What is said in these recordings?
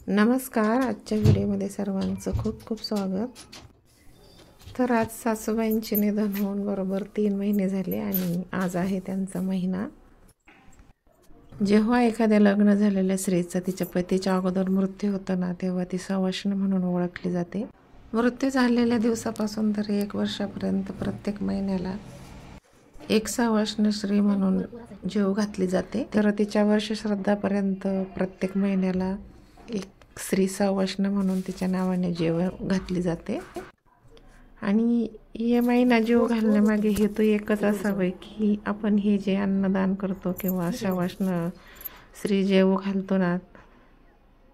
नमस्कार. आजच्या व्हिडिओमध्ये सर्वांचं खूप खूप स्वागत. तर आज सासूबाईंचे निधन होऊन बरोबर 3 महिने झाले आणि आज आहे त्यांचा महिना. जेव्हा एखाद्या लग्न झालेल्या स्त्रीचा तिच्या पतीच्या अगोदर मृत्यू होतो ना, तेव्हा ती सवाष्ण म्हणून ओळखली जाते. मृत्यू झालेल्या दिवसापासून तर 1 वर्षापर्यंत प्रत्येक महिन्याला एक सवाष्ण स्त्री म्हणून जेव घातली जाते. तर तिच्या वर्षश्राद्धापर्यंत प्रत्येक महिन्याला एक स्त्री सवाष्ण म्हणून तिच्या नावाने जेव घातली जाते. आणि या महिना जेव घालण्यामागे हेतू एकच असावा की आपण हे जे अन्नदान करतो किंवा सवाष्ण स्त्री जेव घालतो ना,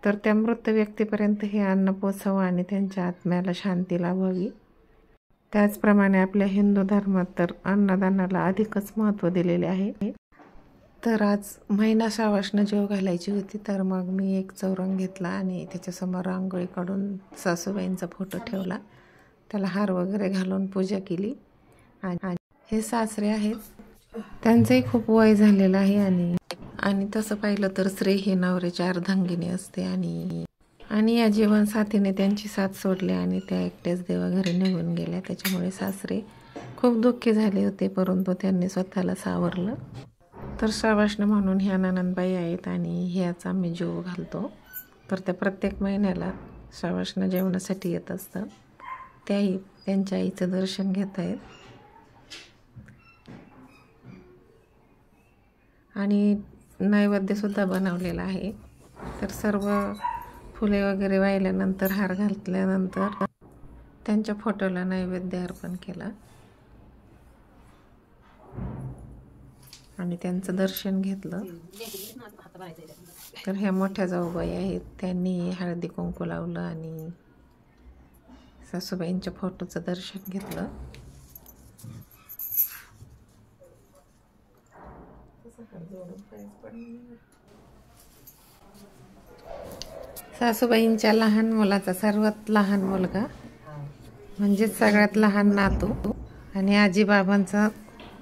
तर त्या मृत व्यक्तीपर्यंत हे अन्न पोचावं आणि त्यांच्या आत्म्याला शांती लाभावी. त्याचप्रमाणे आपल्या हिंदू धर्मात तर अन्नदानाला अधिकच महत्त्व दिलेले आहे. तर आज महिना सवाष्ण जेव घालायची होती, तर मग मी एक चौरंग घेतला आणि त्याच्यासमोर रांगोळी काढून सासूबाईंचा फोटो ठेवला, त्याला हार वगैरे घालून पूजा केली. आणि हे सासरे आहेत, त्यांचंही खूप वय झालेलं आहे आणि तसं पाहिलं तर स्त्री ही नवऱ्याची अर्धांगिनी असते. आणि या जीवनसाथीने त्यांची साथ सोडली आणि त्या एकट्याच देवाघरी निघून गेल्या. त्याच्यामुळे सासरे खूप दुःखी झाले होते, परंतु त्यांनी स्वतःला सावरलं. तर सवाष्ण म्हणून ह्या नणंदबाई आहेत आणि ह्याच आम्ही जेव घालतो. तर त्या प्रत्येक महिन्याला सवाष्ण जेवणासाठी येत असतात. त्याही त्यांच्या आईचं दर्शन घेत आहेत. आणि नैवेद्यसुद्धा बनवलेला आहे. तर सर्व फुले वगैरे वाहिल्यानंतर, हार घातल्यानंतर त्यांच्या फोटोला नैवेद्य अर्पण केला आणि त्यांचं दर्शन घेतलं. तर ह्या मोठ्या जाऊबाई आहेत, त्यांनी हळदी कुंकू लावलं आणि सासूबाईंच्या फोटोचं दर्शन घेतलं. सासूबाईंच्या लहान मुलाचा सर्वात लहान मुलगा म्हणजे सगळ्यात लहान नातू आणि आजी बाबांचा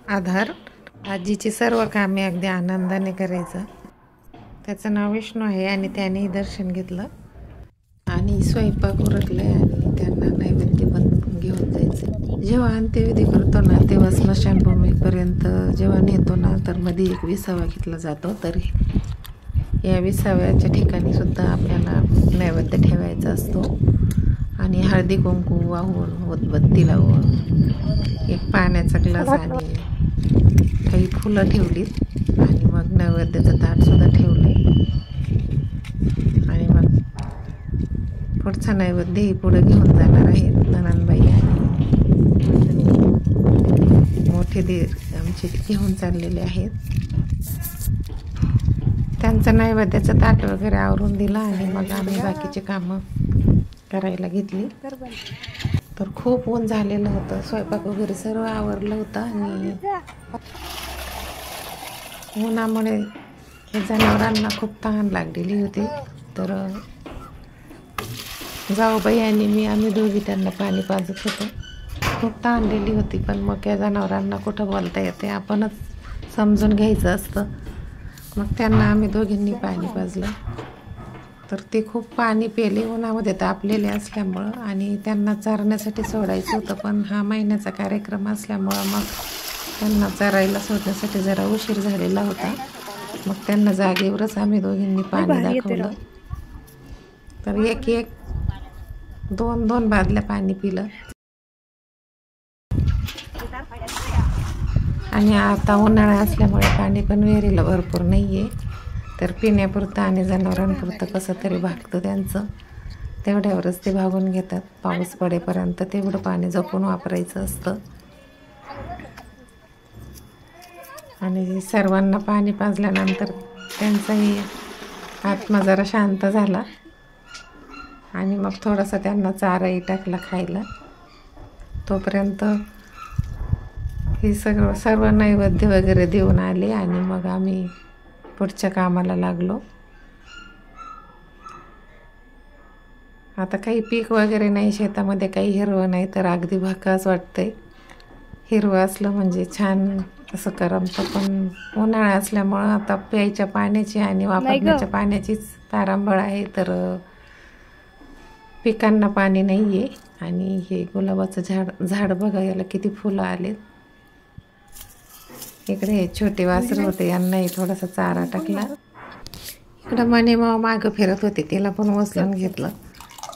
आधार. आजीची सर्व कामे अगदी आनंदाने करायचं. त्याचं नाव विष्णू आहे आणि त्यानेही दर्शन घेतलं. आणि स्वयंपाक उरकले आणि त्यांना नैवेद्य पण घेऊन जायचं. जेव्हा अंत्यविधी करतो ना, तेव्हा स्मशानभूमीपर्यंत जेव्हा नेतो ना, तर मध्ये एक विसावा घेतला जातो. तर या विसाव्याच्या ठिकाणी सुद्धा आपल्याला नैवेद्य ठेवायचा असतो. आणि हळदी कुंकू वाहून, उदबत्ती लावून, एक पाण्याचा ग्लास आणि काही फुलं ठेवलीत आणि मग नैवेद्याचं ताटसुद्धा ठेवले. आणि मग पुढचा नैवेद्यही पुढे घेऊन जाणार आहेत नणंदबाई आणि मोठे दीर आमचे घेऊन चाललेले आहेत. त्यांचं नैवेद्याचं ताट वगैरे आवरून दिलं आणि मग आम्ही बाकीचे कामं करायला घेतली. तर खूप ऊन झालेलं होतं, स्वयंपाक वगैरे सर्व आवरलं होतं आणि उन्हामुळे हे जनावरांना खूप तहान लागलेली होती. तर जाऊबाई आणि आम्ही दोघी त्यांना पाणी पाजत होतो. खूप तहानलेली होती, पण मग या जनावरांना कुठं बोलता येते, आपणच समजून घ्यायचं असतं. मग त्यांना आम्ही दोघींनी पाणी पाजलं. तर ते खूप पाणी पेले, उन्हामध्ये तापलेले असल्यामुळं. आणि त्यांना चरण्यासाठी सोडायचं होतं, पण हा महिन्याचा कार्यक्रम असल्यामुळं मग त्यांना चरायला सोडण्यासाठी जरा उशीर झालेला होता. मग त्यांना जागेवरच आम्ही दोघींनी पाणी दाखवलं. तर एक 2 बादल्या पाणी पिलं. आणि आता उन्हाळा असल्यामुळे पाणी पण विहिरीला भरपूर नाही आहे. तर पिण्यापुरतं आणि जनावरांपुरतं कसं तरी भागतं त्यांचं, तेवढ्यावरच ते भागून घेतात. पाऊस पडेपर्यंत तेवढं पाणी जपून वापरायचं असतं. आणि सर्वांना पाणी पाजल्यानंतर त्यांचाही आत्मा जरा शांत झाला आणि मग थोडासा त्यांना चाराही टाकला खायला. तोपर्यंत हे सर्व नैवेद्य वगैरे देऊन आले आणि मग आम्ही पुढच्या कामाला लागलो. आता काही पीक वगैरे नाही शेतामध्ये, काही हिरवं नाही, तर अगदी भकास वाटतंय. हिरवं असलं म्हणजे छान असं करमतं. पण उन्हाळा असल्यामुळं आता प्यायच्या पाण्याची आणि वापरण्याच्या पाण्याचीच तारांबळ आहे. तर पिकांना पाणी नाही आहे. आणि हे गुलाबाचं झाड बघा, याला किती फुलं आलेत. इकडे हे छोटे वासर होते, यांनाही थोडासा चारा टाकला. इकडं मने माव मागं फिरत होते, तिला पण उचलून घेतलं,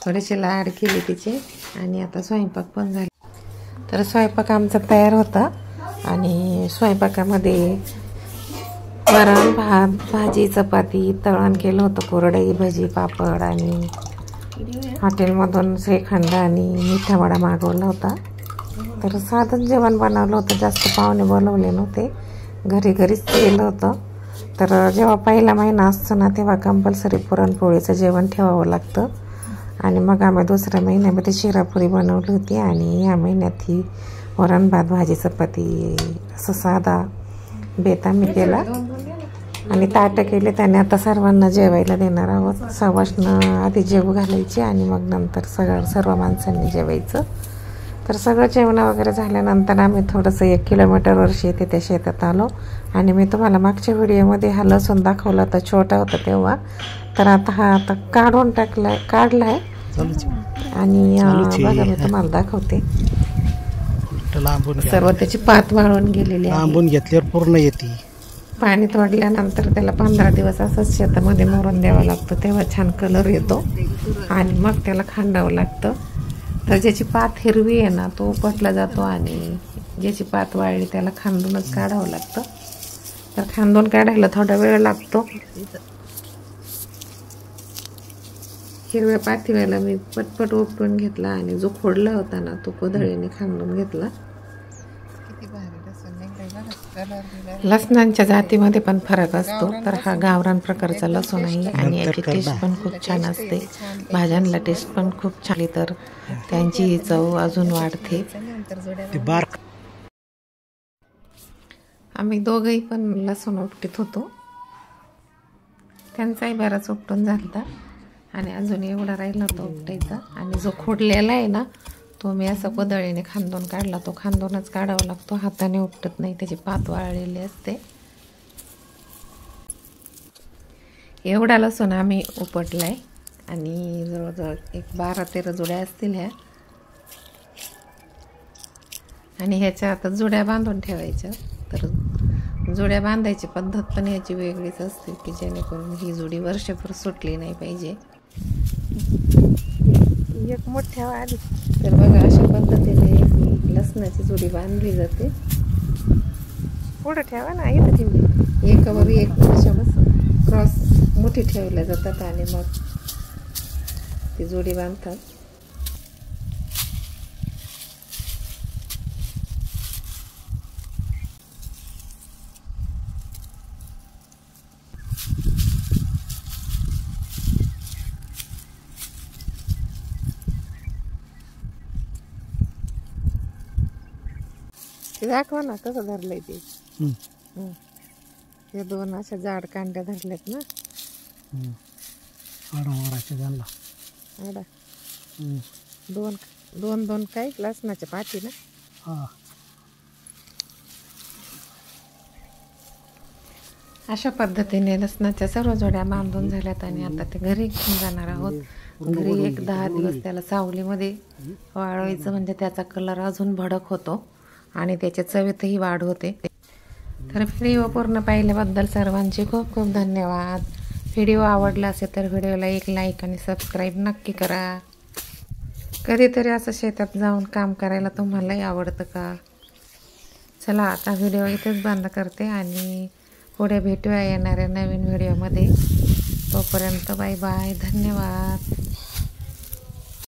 थोडेसे लाड केले तिचे. आणि आता स्वयंपाक पण झाला. तर स्वयंपाक आमचा तयार होता. आणि स्वयंपाकामध्ये वरण भात, भाजी, चपाती, तळण केलं होतं, कुरडई, भजी, पापड. आणि हॉटेलमधून श्रीखंड आणि मिठा वडा मागवला होता. तर साधं जेवण बनवलं होतं, जास्त पाहुणे बोलवले नव्हते, घरीच केलं होतं. तर जेव्हा पहिला महिना असतो ना, तेव्हा कंपल्सरी पुरणपोळीचं जेवण ठेवावं लागतं. आणि मग आम्ही दुसऱ्या महिन्यामध्ये शिरापुरी बनवली होती. आणि ह्या महिन्यात ही वरण भात, भाजी, चपाती असं साधा बेत आम्ही केला. आणि ताटं केले त्याने. आता सर्वांना जेवायला देणार आहोत. सवाष्ण आधी जेवू घालायची आणि मग नंतर सर्व माणसांनी जेवायचं. तर सगळं जेवण वगैरे झाल्यानंतर आम्ही थोडंसं 1 किलोमीटरवर शेत त्या शेतात आलो. आणि मी तुम्हाला मागच्या व्हिडिओमध्ये हा लसूण दाखवला होता, छोटा होता तेव्हा. तर आता काढलाय. आणि बघा मी तुम्हाला दाखवते, सर्व त्याची पात वाळून गेलेली आहे. लांबून घेतल्यावर पूर्ण येते. पाणी तोडल्यानंतर त्याला 15 दिवस असंच शेतामध्ये मोरून द्यावं लागतं, तेव्हा छान कलर येतो. आणि मग त्याला खांडावं लागतं. तर ज्याची पात हिरवी आहे ना, तो उपटला जातो. आणि ज्याची पात वाळली त्याला खांदूनच काढावं लागतं. तर खांदून काढायला थोडा वेळ लागतो. हिरव्या पातीवाला मी पटपट उपटून घेतला. आणि जो खोडला होता ना, तो कोदळीने खांदून घेतला. लसणांच्या जातीमध्ये पण फरक असतो. तर हा गावरान प्रकारचा लसूण आहे. आणि याची टेस्ट पण खूप छान असते. भाज्यांना टेस्ट पण खूप छान, तर त्यांची चव अजून वाढते. आम्ही दोघंही पण लसूण उपटीत होतो. त्यांचाही बराच उपटून झाला. आणि अजून एवढा राहिला होता उपटायचा. आणि जो खोडलेला आहे ना, तो मी असं कोदळीने खांदून काढला. तो खांदूनच काढावा लागतो, हाताने उपटत नाही, त्याची पात वाळलेली असते. एवढा लसूण आम्ही उपटलाय. आणि जवळजवळ 12-13 जुड्या असतील ह्या. आणि ह्याच्या आता जुड्या बांधून ठेवायच्या. तर जुड्या बांधायची पद्धत पण ह्याची वेगळीच असते, की जेणेकरून ही जुडी वर्षभर सुटली नाही पाहिजे. एक मोठ्या आली तर बघा, अशा पद्धतीने लसणाची जुडी बांधली जाते. पुढं ठेवा ना, इथं ठेवली, एकावर एक अशा क्रॉस मोठी ठेवल्या जातात. आणि मग ती जुडी बांधतात. ते दाखवा ना कसं धरलंय ते. हे 2 अशा जाड कांड्या धरल्यात ना. आडा 2 काय लसणाच्या पाती ना. अशा पद्धतीने लसणाच्या सर्व जोड्या बांधून झाल्यात. आणि आता ते घरी घेऊन जाणार आहोत. घरी 10 दिवस त्याला सावलीमध्ये वाळवायचं, म्हणजे त्याचा कलर अजून भडक होतो आणि त्याच्या चवीतही वाढ होते. तर व्हिडिओ पूर्ण पाहिल्याबद्दल सर्वांचे खूप खूप धन्यवाद. व्हिडिओ आवडला असेल तर व्हिडिओला एक लाईक आणि सबस्क्राईब नक्की करा. कधीतरी असं शेतात जाऊन काम करायला तुम्हालाही आवडतं का? चला आता व्हिडिओ इथेच बंद करते. आणि पुढे भेटूया येणाऱ्या नवीन व्हिडिओमध्ये. तोपर्यंत बाय बाय, धन्यवाद.